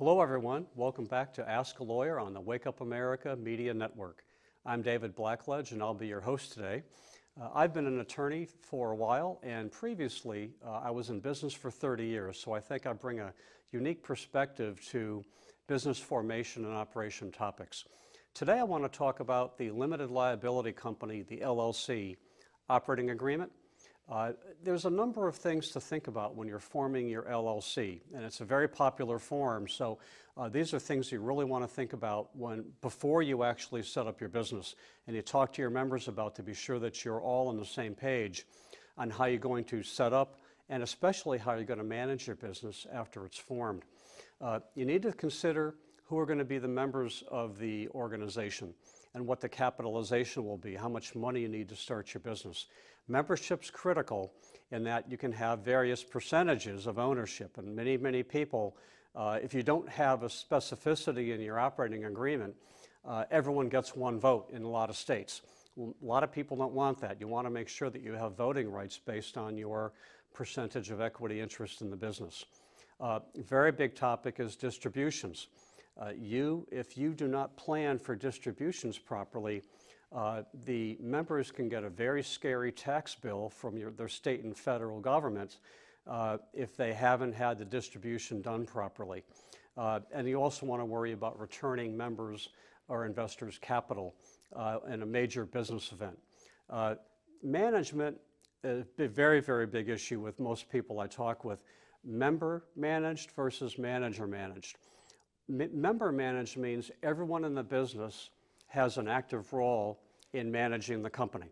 Hello everyone, welcome back to Ask a Lawyer on the Wake Up America Media Network. I'm David Blackledge and I'll be your host today. I've been an attorney for a while, and previously I was in business for 30 years, so I think I bring a unique perspective to business formation and operation topics. Today I want to talk about the limited liability company, the LLC, operating agreement. There's a number of things to think about when you're forming your LLC, and it's a very popular form, so these are things you really want to think about before you actually set up your business, and you talk to your members about to be sure that you're all on the same page on how you're going to set up and especially how you're going to manage your business after it's formed. You need to consider who are going to be the members of the organization and what the capitalization will be, how much money you need to start your business. Membership's critical in that you can have various percentages of ownership, and many people, if you don't have a specificity in your operating agreement, everyone gets one vote in a lot of states. A lot of people don't want that. You want to make sure that you have voting rights based on your percentage of equity interest in the business. Very big topic is distributions. If you do not plan for distributions properly, the members can get a very scary tax bill from their state and federal governments if they haven't had the distribution done properly. And you also want to worry about returning members or investors' capital in a major business event. Management is a very big issue with most people I talk with. Member managed versus manager managed. Member managed means everyone in the business has an active role in managing the company.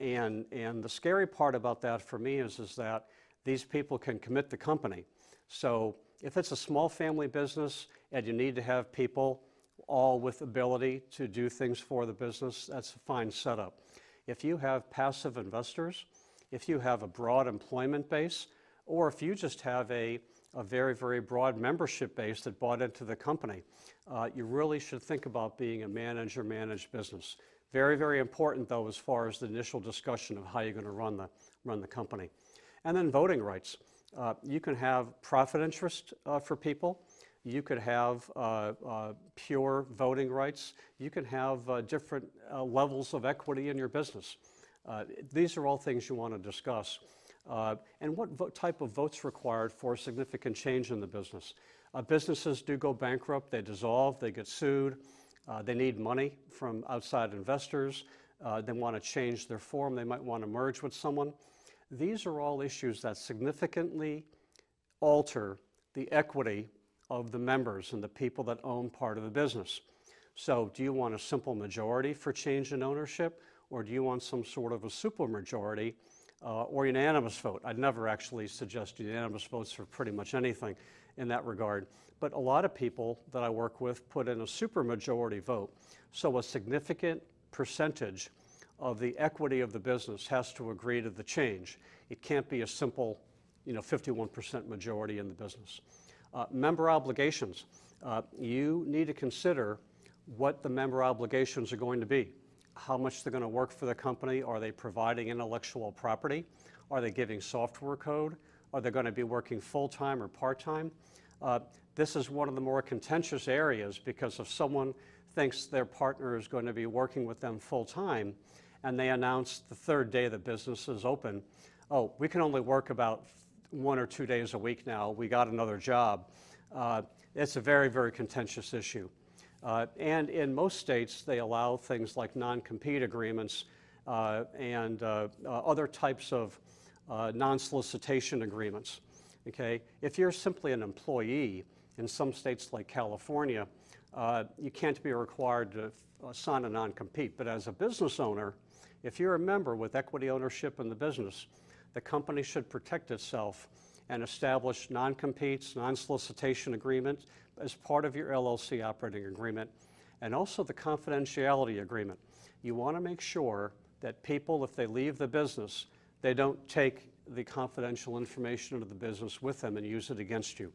And the scary part about that for me is that these people can commit the company. So if it's a small family business and you need to have people all with ability to do things for the business, that's a fine setup. If you have passive investors, if you have a broad employment base, or if you just have a very broad membership base that bought into the company, you really should think about being a manager-managed business. Very important, though, as far as the initial discussion of how you're going to run the company. And then voting rights. You can have profit interest for people. You could have pure voting rights. You can have different levels of equity in your business. These are all things you want to discuss. And what type of votes required for significant change in the business. Businesses do go bankrupt, they dissolve, they get sued, they need money from outside investors, they want to change their form, they might want to merge with someone. These are all issues that significantly alter the equity of the members and the people that own part of the business. So do you want a simple majority for change in ownership, or do you want some sort of a supermajority or unanimous vote? I'd never actually suggest unanimous votes for pretty much anything in that regard. But a lot of people that I work with put in a supermajority vote. So a significant percentage of the equity of the business has to agree to the change. It can't be a simple 51% majority in the business. Member obligations. You need to consider what the member obligations are going to be. How much they're going to work for the company. Are they providing intellectual property? Are they giving software code? Are they going to be working full-time or part-time? This is one of the more contentious areas, because if someone thinks their partner is going to be working with them full-time and they announce the third day the business is open, oh, we can only work about 1 or 2 days a week now, we got another job. It's a very contentious issue. And in most states, they allow things like non-compete agreements and other types of non-solicitation agreements. Okay? If you're simply an employee, in some states like California, you can't be required to sign a non-compete. But as a business owner, if you're a member with equity ownership in the business, the company should protect itself and establish non-competes, non-solicitation agreements as part of your LLC operating agreement, and also the confidentiality agreement. You want to make sure that people, if they leave the business, they don't take the confidential information of the business with them and use it against you.